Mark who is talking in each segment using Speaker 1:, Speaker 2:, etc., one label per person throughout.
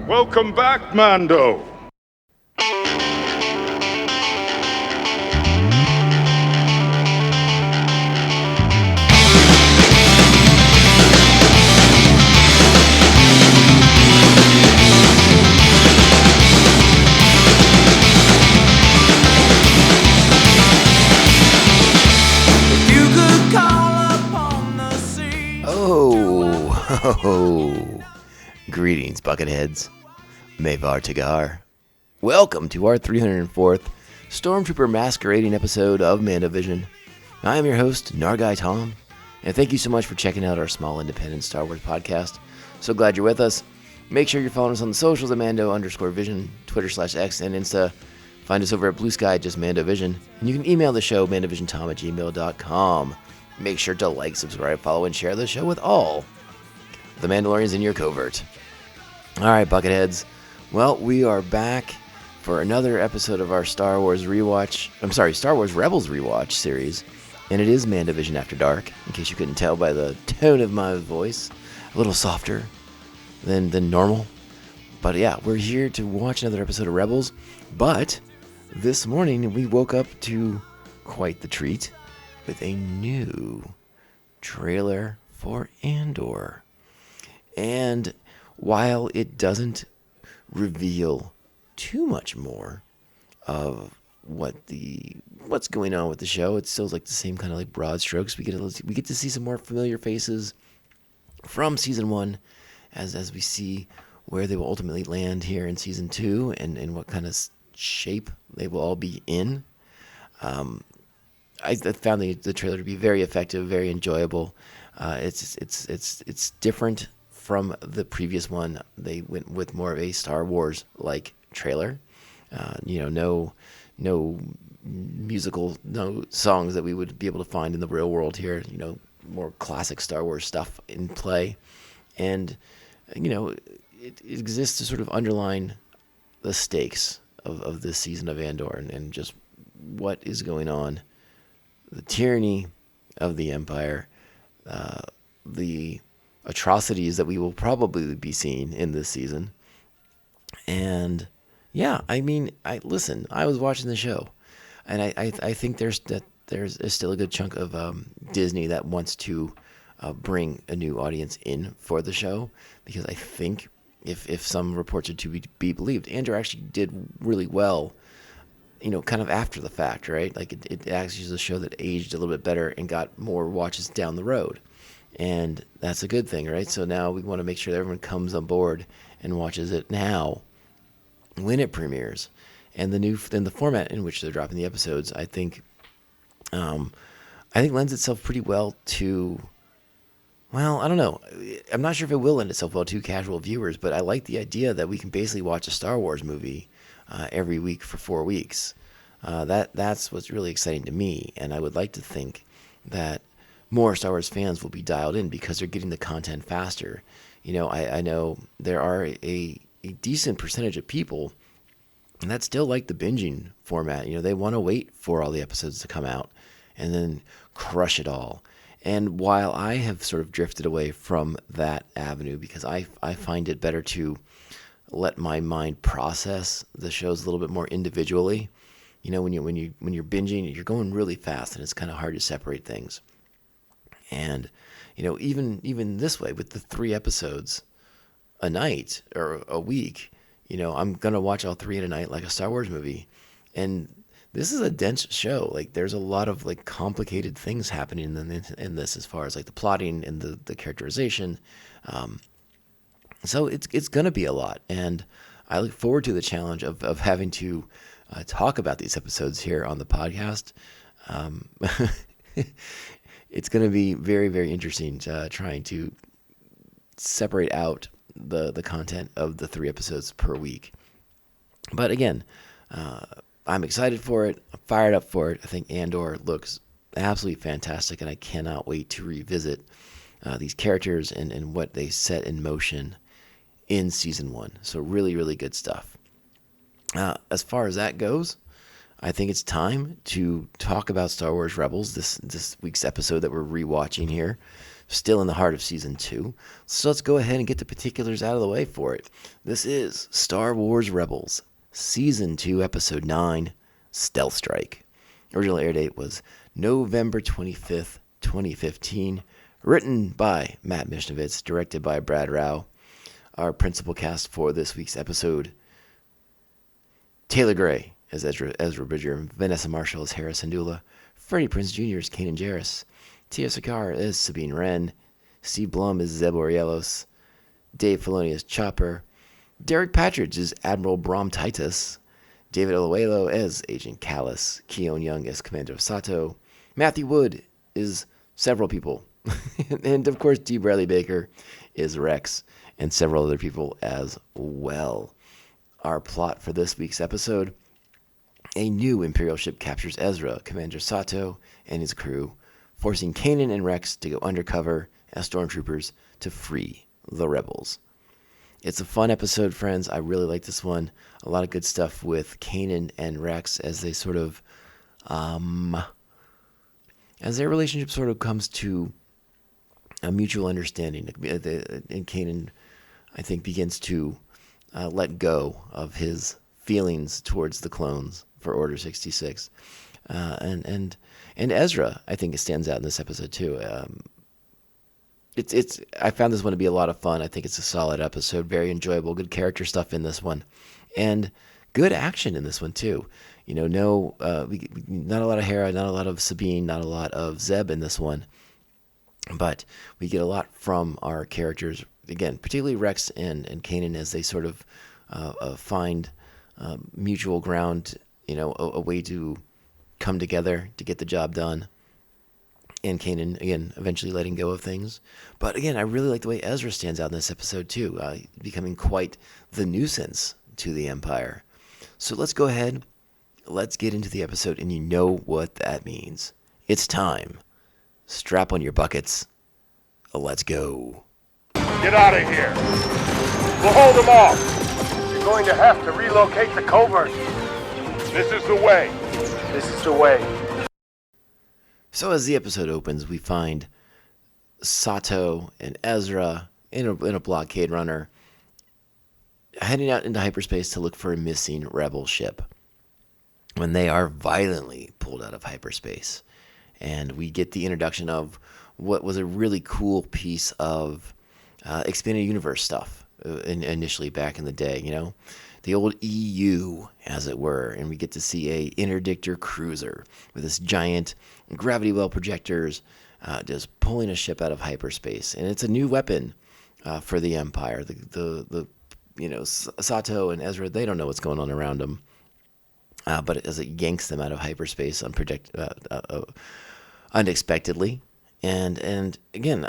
Speaker 1: Welcome back, Mando.
Speaker 2: Oh, greetings, Bucketheads. Mavar Tagar. Welcome to our 304th Stormtrooper masquerading episode of Mandovision. I am your host, Nargai Tom, and thank you so much for checking out our small independent Star Wars podcast. So glad you're with us. Make sure you're following us on the socials at Mando_Vision, Twitter/X, and Insta. Find us over at Blue Sky, just Mandovision. And you can email the show, mandovisiontom@gmail.com. Make sure to like, subscribe, follow, and share the show with all the Mandalorians in your covert. Alright, Bucketheads. Well, we are back for another episode of our Star Wars Rebels rewatch series. And it is Mandovision After Dark, in case you couldn't tell by the tone of my voice. A little softer than normal. But yeah, we're here to watch another episode of Rebels. But this morning we woke up to quite the treat with a new trailer for Andor. And while it doesn't reveal too much more of what's going on with the show, it's still like the same kind of like broad strokes. We get to see some more familiar faces from season 1 as we see where they will ultimately land here in season 2 and what kind of shape they will all be in. I found the trailer to be very effective, very enjoyable. It's different from the previous one. They went with more of a Star Wars like trailer. No musical, no songs that we would be able to find in the real world here. More classic Star Wars stuff in play, and it exists to sort of underline the stakes of this season of Andor and just what is going on. The tyranny of the Empire, the atrocities that we will probably be seeing in this season. And yeah, I was watching the show, and I think there's still a good chunk of Disney that wants to bring a new audience in for the show, because I think if some reports are to be believed, Andor actually did really well, kind of after the fact, right? Like it actually is a show that aged a little bit better and got more watches down the road. And that's a good thing, right? So now we want to make sure that everyone comes on board and watches it now when it premieres. And the format in which they're dropping the episodes, I think lends itself pretty well to, well, I don't know. I'm not sure if it will lend itself well to casual viewers, but I like the idea that we can basically watch a Star Wars movie every week for 4 weeks. That's what's really exciting to me, and I would like to think that more Star Wars fans will be dialed in because they're getting the content faster. I know there are a decent percentage of people that still like the binging format. They want to wait for all the episodes to come out and then crush it all. And while I have sort of drifted away from that avenue because I find it better to let my mind process the shows a little bit more individually. When you're binging, you're going really fast and it's kind of hard to separate things. And even this way with the 3 episodes a night or a week, I'm gonna watch all 3 in a night like a Star Wars movie. And this is a dense show. Like there's a lot of like complicated things happening in this as far as like the plotting and the characterization. So it's gonna be a lot, and I look forward to the challenge of having to talk about these episodes here on the podcast. It's going to be very, very interesting trying to separate out the content of the 3 episodes per week. But again, I'm excited for it. I'm fired up for it. I think Andor looks absolutely fantastic, and I cannot wait to revisit these characters and what they set in motion in season 1. So really, really good stuff. As far as that goes, I think it's time to talk about Star Wars Rebels, this week's episode that we're rewatching here. still in the heart of Season 2. So let's go ahead and get the particulars out of the way for it. This is Star Wars Rebels, Season 2, Episode 9, Stealth Strike. Original air date was November 25th, 2015. Written by Matt Mishnowitz, directed by Brad Rao. Our principal cast for this week's episode: Taylor Gray as Ezra Bridger, Vanessa Marshall as Hera Syndulla, Freddie Prinze Jr. as Kanan Jarrus, Tia Sakar as Sabine Wren, Steve Blum as Zeb Orielos, Dave Filoni as Chopper, Derek Patridge as Admiral Brom Titus, David Oluwelo as Agent Callus, Keone Young as Commander Sato, Matthew Wood is several people, and of course Dee Bradley Baker is Rex, and several other people as well. Our plot for this week's episode: a new Imperial ship captures Ezra, Commander Sato, and his crew, forcing Kanan and Rex to go undercover as Stormtroopers to free the rebels. It's a fun episode, friends. I really like this one. A lot of good stuff with Kanan and Rex as they sort of, as their relationship sort of comes to a mutual understanding. And Kanan, I think, begins to let go of his feelings towards the clones for Order 66. And Ezra, I think, it stands out in this episode too. I found this one to be a lot of fun. I think it's a solid episode, very enjoyable, good character stuff in this one, and good action in this one too. You know, not a lot of Hera, not a lot of Sabine, not a lot of Zeb in this one, but we get a lot from our characters. Again, particularly Rex and Kanan, as they sort of find mutual ground. You know, a way to come together to get the job done. And Kanan, again, eventually letting go of things. But again, I really like the way Ezra stands out in this episode too, becoming quite the nuisance to the Empire. So let's go ahead, let's get into the episode, and you know what that means. It's time. Strap on your buckets. Let's go.
Speaker 1: Get out of here. We'll hold them off. You're going to have to relocate the covert. This is the way. This is the way.
Speaker 2: So as the episode opens, we find Sato and Ezra in a blockade runner heading out into hyperspace to look for a missing rebel ship, when they are violently pulled out of hyperspace. And we get the introduction of what was a really cool piece of expanded universe stuff initially back in the day, you know, the old EU, as it were, and we get to see a interdictor cruiser with this giant gravity well projectors just pulling a ship out of hyperspace, and it's a new weapon for the Empire. The you know, Sato and Ezra, they don't know what's going on around them, but as it yanks them out of hyperspace unexpectedly, and again,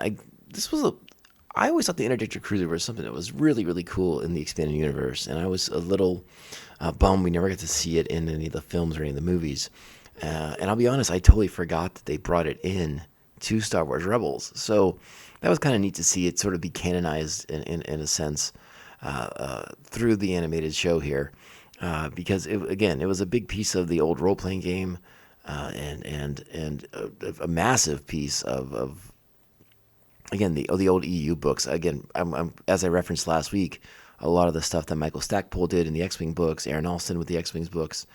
Speaker 2: I always thought the interdictor cruiser was something that was really, really cool in the expanded universe, and I was a little bummed we never got to see it in any of the films or any of the movies. And I'll be honest, I totally forgot that they brought it in to Star Wars Rebels. So that was kind of neat to see it sort of be canonized in a sense through the animated show here, because it was a big piece of the old role-playing game, and a massive piece of again, the old EU books. Again, I'm as I referenced last week, a lot of the stuff that Michael Stackpole did in the X-Wing books, Aaron Alston with the X-Wings books,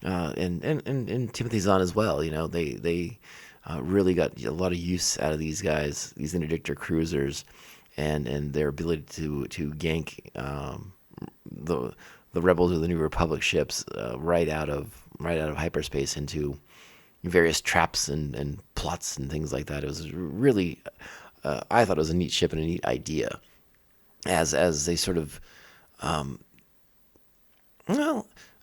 Speaker 2: and Timothy Zahn as well. You know, they really got a lot of use out of these guys, these interdictor cruisers, and their ability to gank the rebels or the New Republic ships right out of hyperspace into various traps and plots and things like that. It was really. I thought it was a neat ship and a neat idea, as they sort of, well,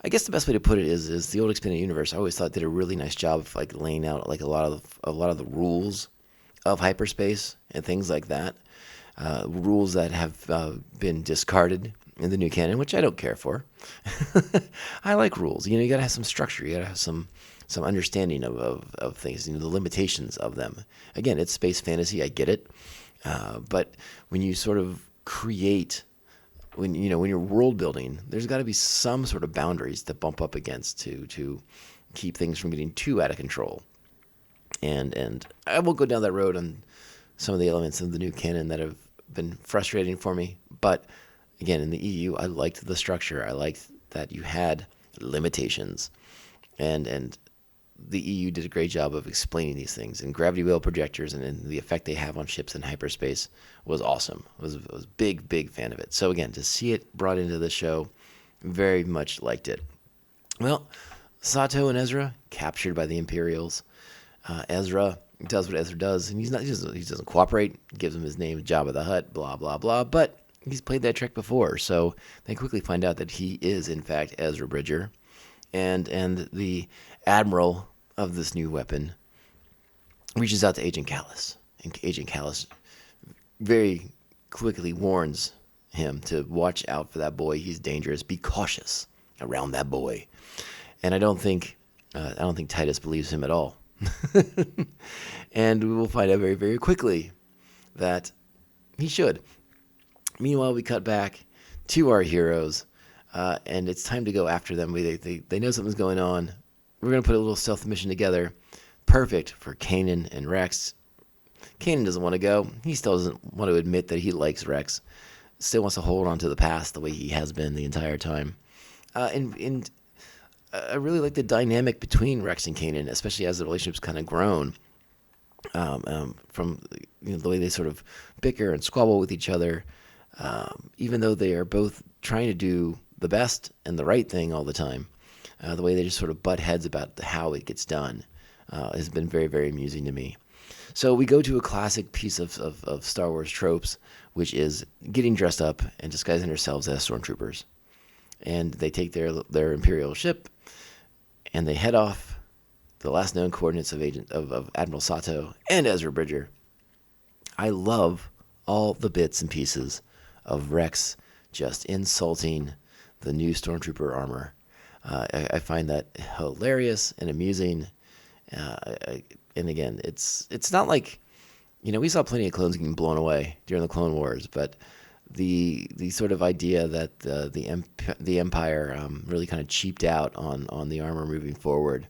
Speaker 2: I guess the best way to put it is the old expanded universe. I always thought did a really nice job of like laying out like a lot of the rules of hyperspace and things like that, rules that have been discarded in the new canon, which I don't care for. I like rules. You know, you gotta have some structure. You gotta have some understanding of things, you know, the limitations of them. Again, it's space fantasy, I get it. But when you sort of create, when you're world building, there's got to be some sort of boundaries to bump up against to keep things from getting too out of control. And I won't go down that road on some of the elements of the new canon that have been frustrating for me. But again, in the EU, I liked the structure. I liked that you had limitations, and the EU did a great job of explaining these things. And gravity well projectors and the effect they have on ships in hyperspace was awesome. I was a big fan of it. So again, to see it brought into the show, very much liked it. Well, Sato and Ezra captured by the Imperials. Ezra does what Ezra does, and he doesn't cooperate. Gives him his name, Jabba the Hutt, blah blah blah. But he's played that trick before, so they quickly find out that he is in fact Ezra Bridger, and the admiral of this new weapon reaches out to Agent Callus, and Agent Callus very quickly warns him to watch out for that boy. He's dangerous. Be cautious around that boy. And I don't think Titus believes him at all. And we will find out very, very quickly that he should. Meanwhile, we cut back to our heroes, and it's time to go after them. They know something's going on. We're going to put a little stealth mission together. Perfect for Kanan and Rex. Kanan doesn't want to go. He still doesn't want to admit that he likes Rex. Still wants to hold on to the past the way he has been the entire time. And I really like the dynamic between Rex and Kanan, especially as the relationship's kind of grown. From the way they sort of bicker and squabble with each other, even though they are both trying to do the best and the right thing all the time. The way they just sort of butt heads about how it gets done has been very, very amusing to me. So we go to a classic piece of Star Wars tropes, which is getting dressed up and disguising themselves as stormtroopers. And they take their Imperial ship, and they head off the last known coordinates of Admiral Sato and Ezra Bridger. I love all the bits and pieces of Rex just insulting the new Stormtrooper armor. I find that hilarious and amusing. And again, it's not like, we saw plenty of clones getting blown away during the Clone Wars, but the sort of idea that the Empire really kind of cheaped out on the armor moving forward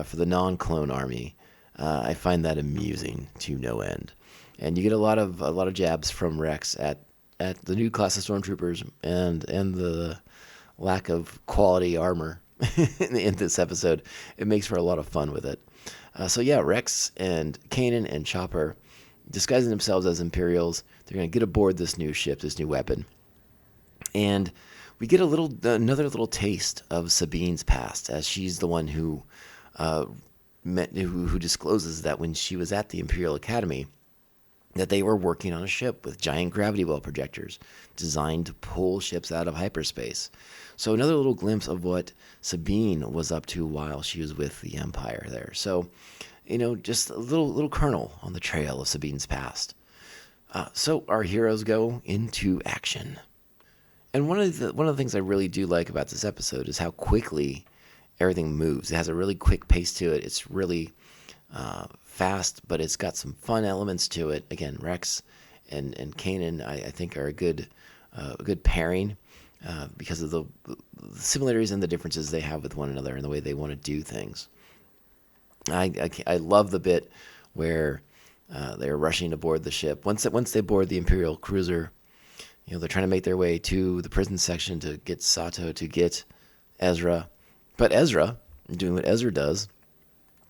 Speaker 2: for the non-clone army, I find that amusing to no end. And you get a lot of jabs from Rex at the new class of Stormtroopers and the lack of quality armor in this episode. It makes for a lot of fun with it. So yeah, Rex and Kanan and Chopper, disguising themselves as Imperials, they're going to get aboard this new ship, this new weapon. And we get another little taste of Sabine's past, as she's the one who discloses that when she was at the Imperial Academy, that they were working on a ship with giant gravity well projectors designed to pull ships out of hyperspace. So another little glimpse of what Sabine was up to while she was with the Empire there. So, just a little kernel on the trail of Sabine's past. So our heroes go into action. And one of the things I really do like about this episode is how quickly everything moves. It has a really quick pace to it. It's really fast, but it's got some fun elements to it. Again, Rex and Kanan, I think, are a good pairing because of the similarities and the differences they have with one another and the way they want to do things. I love the bit where they're rushing aboard the ship. Once they board the Imperial cruiser, they're trying to make their way to the prison section to get Sato, to get Ezra. But Ezra, doing what Ezra does,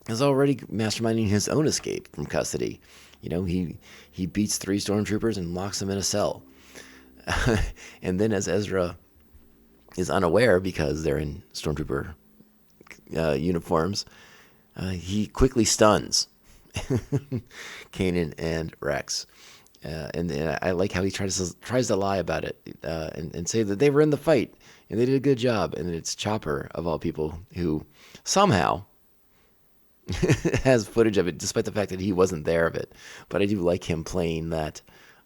Speaker 2: is already masterminding his own escape from custody. He beats 3 stormtroopers and locks them in a cell. And then as Ezra is unaware, because they're in stormtrooper uniforms, he quickly stuns Kanan and Rex. And I like how he tries to lie about it and say that they were in the fight and they did a good job. And it's Chopper, of all people, who somehow has footage of it, despite the fact that he wasn't there of it. But I do like him playing that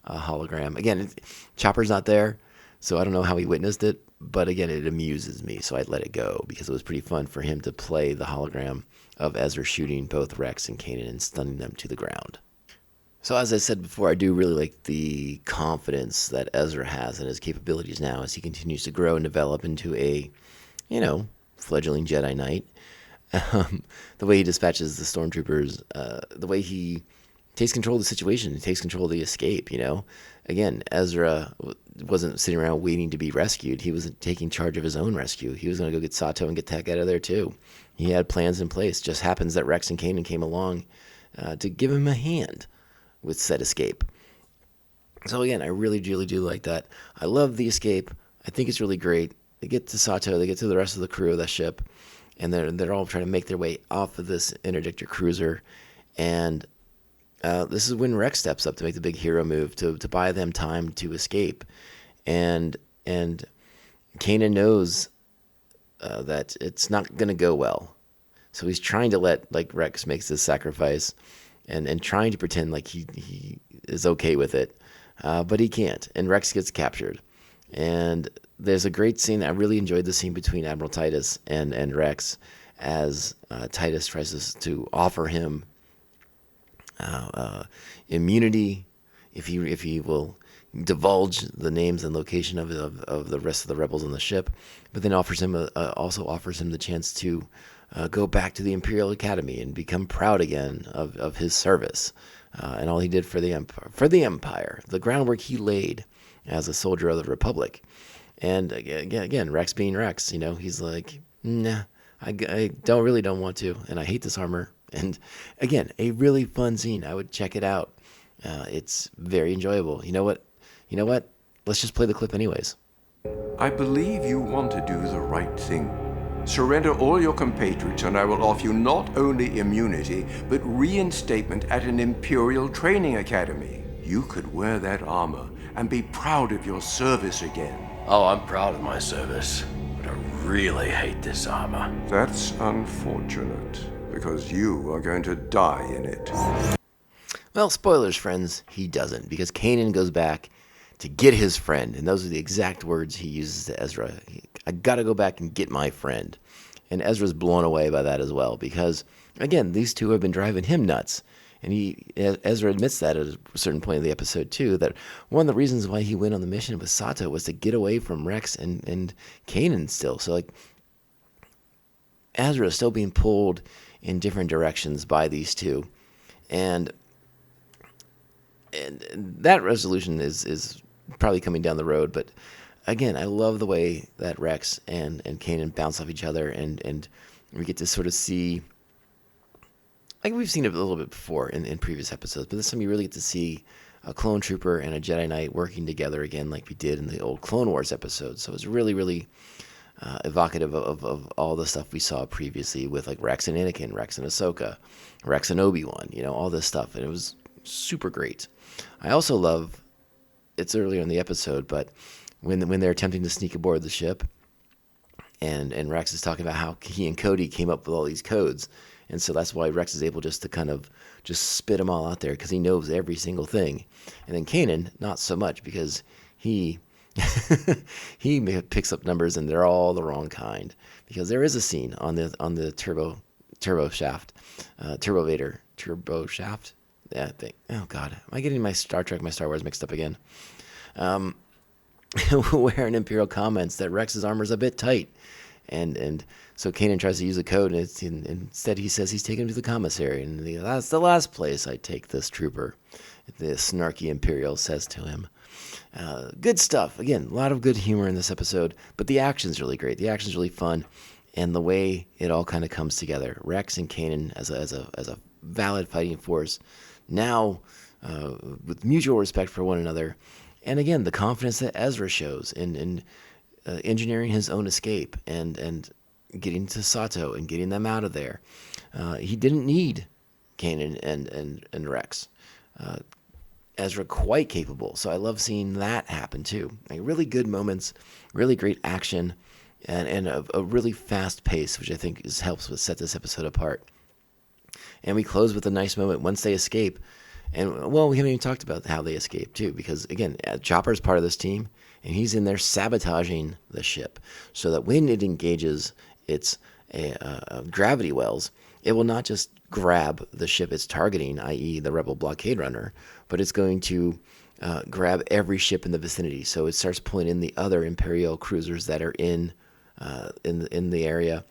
Speaker 2: hologram. Again, Chopper's not there, so I don't know how he witnessed it. But again, it amuses me, so I let it go because it was pretty fun for him to play the hologram of Ezra shooting both Rex and Kanan and stunning them to the ground. So as I said before, I do really like the confidence that Ezra has in his capabilities now as he continues to grow and develop into a, fledgling Jedi Knight. The way he dispatches the stormtroopers, the way he takes control of the situation. He takes control of the escape, Again, Ezra wasn't sitting around waiting to be rescued. He was taking charge of his own rescue. He was going to go get Sato and get the heck out of there, too. He had plans in place. Just happens that Rex and Kanan came along to give him a hand with said escape. So, again, I really, really do like that. I love the escape. I think it's really great. They get to Sato. They get to the rest of the crew of the ship. And they're all trying to make their way off of this interdictor cruiser. And this is when Rex steps up to make the big hero move to buy them time to escape. And Kanan knows that it's not going to go well. So he's trying to let Rex makes this sacrifice and trying to pretend like he is okay with it. But he can't. And Rex gets captured. And there's a great scene. I really enjoyed the scene between Admiral Titus and Rex as Titus tries to offer him immunity if he will divulge the names and location of the rest of the rebels on the ship, but then also offers him the chance to go back to the Imperial Academy and become proud again of his service and all he did for the Empire, the groundwork he laid as a soldier of the Republic. And again, Rex being Rex, he's like, nah, I don't want to, and I hate this armor. And again, a really fun scene. I would check it out. It's very enjoyable. You know what? Let's just play the clip anyways.
Speaker 3: I believe you want to do the right thing. Surrender all your compatriots and I will offer you not only immunity, but reinstatement at an Imperial training academy. You could wear that armor and be proud of your service again.
Speaker 4: Oh, I'm proud of my service, but I really hate this armor.
Speaker 3: That's unfortunate, because you are going to die in it.
Speaker 2: Well, spoilers, friends, he doesn't, because Kanan goes back to get his friend, and those are the exact words he uses to Ezra. I gotta go back and get my friend. And Ezra's blown away by that as well, because, again, these two have been driving him nuts. And Ezra admits that at a certain point in the episode, too, that one of the reasons why he went on the mission with Sato was to get away from Rex and Kanan still. So, Ezra is still being pulled in different directions by these two. And that resolution is probably coming down the road. But, again, I love the way that Rex and Kanan bounce off each other. And we get to sort of see... we've seen it a little bit before in previous episodes, but this time you really get to see a clone trooper and a Jedi Knight working together again like we did in the old Clone Wars episodes. So it's really, really evocative of all the stuff we saw previously with Rex and Anakin, Rex and Ahsoka, Rex and Obi-Wan, all this stuff. And it was super great. I also love, it's earlier in the episode, but when they're attempting to sneak aboard the ship and Rex is talking about how he and Cody came up with all these codes. And so that's why Rex is able just to kind of just spit them all out there because he knows every single thing. And then Kanan, not so much because he he picks up numbers and they're all the wrong kind. Because there is a scene on the turbo shaft, turbo shaft. Yeah, thing. Oh God, am I getting my Star Trek, my Star Wars mixed up again? Where an Imperial comments that Rex's armor's a bit tight. And so Kanan tries to use a code, and instead he says he's taking him to the commissary, and that's the last place I take this trooper. The snarky Imperial says to him. Good stuff. Again, a lot of good humor in this episode, but the action's really great. The action's really fun, and the way it all kind of comes together. Rex and Kanan as a valid fighting force, now with mutual respect for one another, and again the confidence that Ezra shows in engineering his own escape and getting to Sato and getting them out of there. He didn't need Kanan and Rex. Ezra quite capable, so I love seeing that happen too. Really good moments, really great action, and a really fast pace, which I think helps set this episode apart. And we close with a nice moment once they escape. And, well, we haven't even talked about how they escape, too, because, again, Chopper's part of this team, and he's in there sabotaging the ship so that when it engages its gravity wells, it will not just grab the ship it's targeting, i.e. the Rebel blockade runner, but it's going to grab every ship in the vicinity. So it starts pulling in the other Imperial cruisers that are in the area,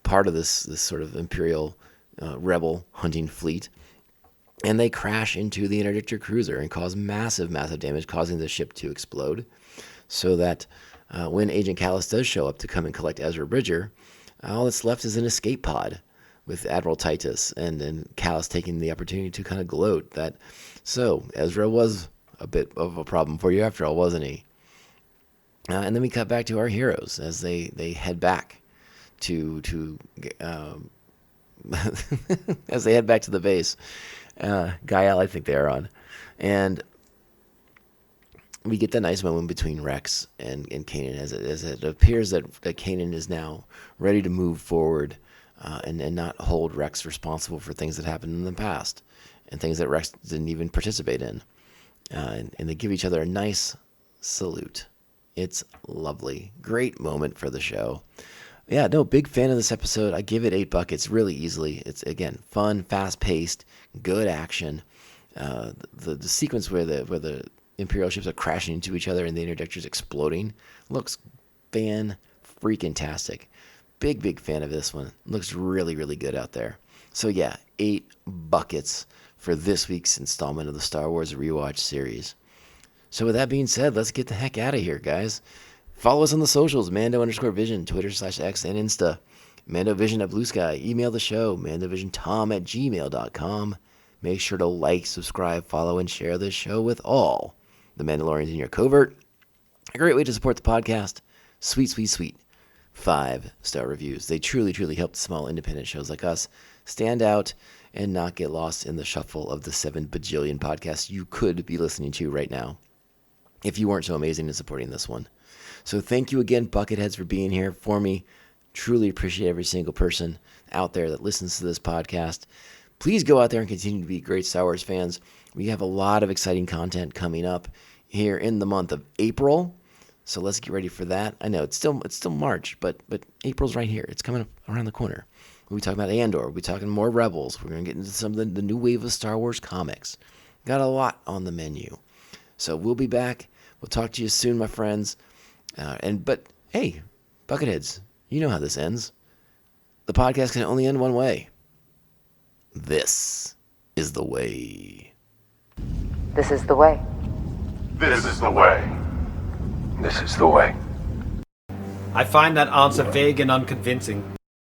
Speaker 2: part of this sort of Imperial Rebel hunting fleet. and they crash into the interdictor cruiser and cause massive, massive damage, causing the ship to explode. So that when Agent Callus does show up to come and collect Ezra Bridger, all that's left is an escape pod with Admiral Titus and Callus taking the opportunity to kind of gloat that, so Ezra was a bit of a problem for you after all, wasn't he? And then we cut back to our heroes as they head back to as they head back to the base. Gael, I think they are on. And we get the nice moment between Rex and Kanan as it appears that Kanan is now ready to move forward and not hold Rex responsible for things that happened in the past and things that Rex didn't even participate in. And they give each other a nice salute. It's lovely. Great moment for the show. Yeah, no, big fan of this episode. I give it 8 buckets really easily. It's, again, fun, fast-paced, good action. The sequence where the Imperial ships are crashing into each other and the interdictors exploding looks fan-freaking-tastic. Big fan of this one. Looks really, really good out there. So yeah, 8 buckets for this week's installment of the Star Wars Rewatch series. So with that being said, let's get the heck out of here, guys. Follow us on the socials, Mando_Vision, Twitter/X and Insta. MandoVision at Blue Sky. Email the show, MandoVisionTom@gmail.com. Make sure to like, subscribe, follow, and share this show with all the Mandalorians in your covert. A great way to support the podcast. Sweet 5-star reviews. They truly help small independent shows like us stand out and not get lost in the shuffle of the 7 bajillion podcasts you could be listening to right now if you weren't so amazing in supporting this one. So thank you again, Bucketheads, for being here for me. Truly appreciate every single person out there that listens to this podcast. Please go out there and continue to be great Star Wars fans. We have a lot of exciting content coming up here in the month of April. So let's get ready for that. I know it's still March, but April's right here. It's coming up around the corner. We'll be talking about Andor. We'll be talking more Rebels. We're going to get into some of the new wave of Star Wars comics. Got a lot on the menu. So we'll be back. We'll talk to you soon, my friends. But hey, Bucketheads, you know how this ends. The podcast can only end one way. This is the way.
Speaker 5: This is the way.
Speaker 1: This is the way.
Speaker 4: This is the way.
Speaker 6: I find that answer vague and unconvincing.